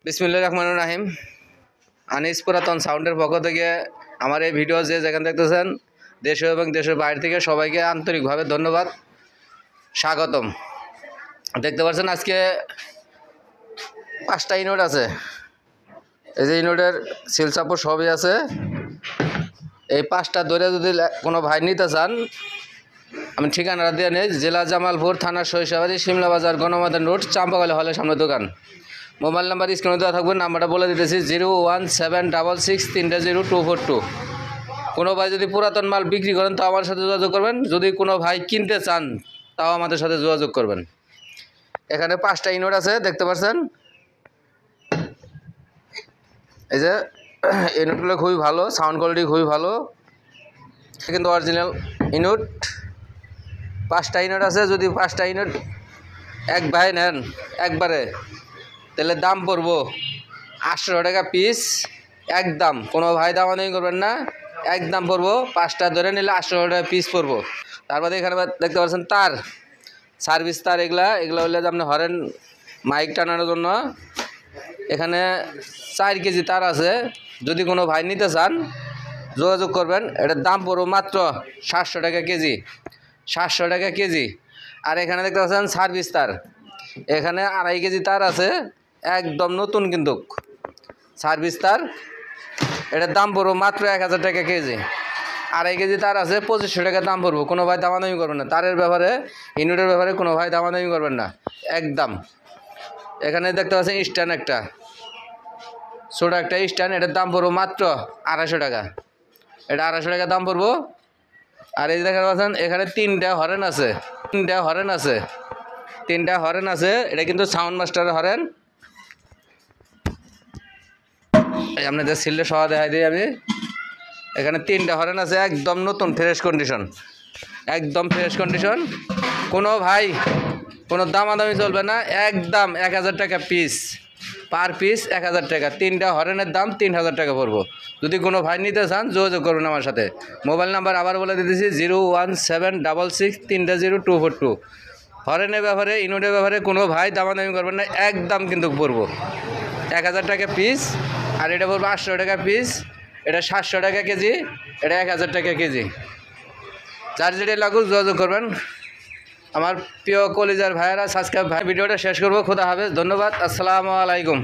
বিসমিল্লাহির রহমানির রহিম। আনিস পুরাতন সাউন্ডের পক্ষ থেকে আমার এই ভিডিও যেখানে দেখতেছেন দেশ এবং দেশের বাইরে থেকে সবাইকে আন্তরিকভাবে ধন্যবাদ, স্বাগতম। দেখতে পাচ্ছেন আজকে 5টা ইউনিট আছে। এই যে ইউনিটের সিল সাপোর্ট সবই আছে। এই 5টা ধরে যদি কোনো ভাই নিতে চান, আমি ঠিকানাটা দিয়ে নেই। জেলা জামালপুর, থানা সরিষাবাড়ি, শিমলা বাজার, গণমাধ্যম রোড, চাম্পাখালী হলের সামনে দোকান। মোবাইল নাম্বার স্ক্রিনে দেওয়া থাকবে, নাম্বারটা বলে দিতেছি 01766300242। কোনো ভাই যদি পুরাতন মাল বিক্রি করেন তাও আমার সাথে যোগাযোগ করবেন, যদি কোনো ভাই কিনতে চান তাও আমাদের সাথে যোগাযোগ করবেন। এখানে 5টা ইউনিট আছে, দেখতে পাচ্ছেন। এই যে ইউনিটগুলো খুবই ভালো, সাউন্ড কোয়ালিটি খুবই ভালো, কিন্তু অরিজিনাল ইউনিট। 5টা ইউনিট আছে। যদি 5টা ইউনিট এক ভাই নেন একবারে, তাহলে দাম পড়বো 800 টাকা পিস, একদম। কোনো ভাই দামাদামি করবেন না, একদম পড়বো। 5টা ধরে নিলে 800 টাকা পিস পড়বো। তারপরে এখানে দেখতে পাচ্ছেন তার, সার্ভিস তার। এগুলা হলে যে আপনি হরেন মাইক টানানোর জন্য। এখানে 4 কেজি তার আছে। যদি কোনো ভাই নিতে চান যোগাযোগ করবেন। এটার দাম পড়বো মাত্র 700 টাকা কেজি, 700 টাকা কেজি। আর এখানে দেখতে পাচ্ছেন সার্ভিস তার। এখানে 2.5 কেজি তার আছে, একদম নতুন কিন্তু সার্ভিস তার। এটার দাম পড়বো মাত্র 1000 টাকা কেজি। 2.5 কেজি তার আছে, 2500 টাকা দাম পড়বো। কোনো ভাই দামাদামি করবেন না তারের ব্যাপারে, ইউনিটের ব্যাপারে কোনো ভাই দামাদামি করবেন না, একদম। এখানে দেখতে পাচ্ছেন স্ট্যান্ড, একটা ছোটো একটা স্ট্যান্ড। এটার দাম পড়বো মাত্র 250 টাকা। এটা 250 টাকা দাম পড়বো। আর এই দেখতে পাচ্ছেন এখানে 3টা হরেন আছে, 3টা হরেন আছে, 3টা হরেন আছে। এটা কিন্তু সাউন্ড মাস্টারের হরেন। এই আপনাদের সিলটা সহ দেখাই দিই আমি। এখানে 3টা হরেন আছে, একদম নতুন, ফ্রেশ কন্ডিশন, একদম ফ্রেশ কন্ডিশন। কোনো ভাই কোনো দামাদামি চলবে না, একদম 1000 টাকা পিস, পার পিস 1000 টাকা। 3টা হরেনের দাম 3000 টাকা পড়বো। যদি কোনো ভাই নিতে চান যোগাযোগ করবেন আমার সাথে। মোবাইল নাম্বার আবার বলে দিতেছি 01766300242। হরেনের ব্যাপারে, ইউনিটের ব্যাপারে কোনো ভাই দামাদামি করবেন না, একদম কিন্তু পড়বো 1000 টাকা পিস। আর এটা পড়বো 800 টাকা পিস। এটা 700 টাকা কেজি, এটা 1000 টাকা কেজি। যার যেটা লাগুক যোগাযোগ করবেন। আমার প্রিয় কলিজার ভাইয়েরা, সাবস্ক্রাইব ভাই। ভিডিওটা শেষ করবো। খোদা হাফেজ, ধন্যবাদ, আসসালামু আলাইকুম।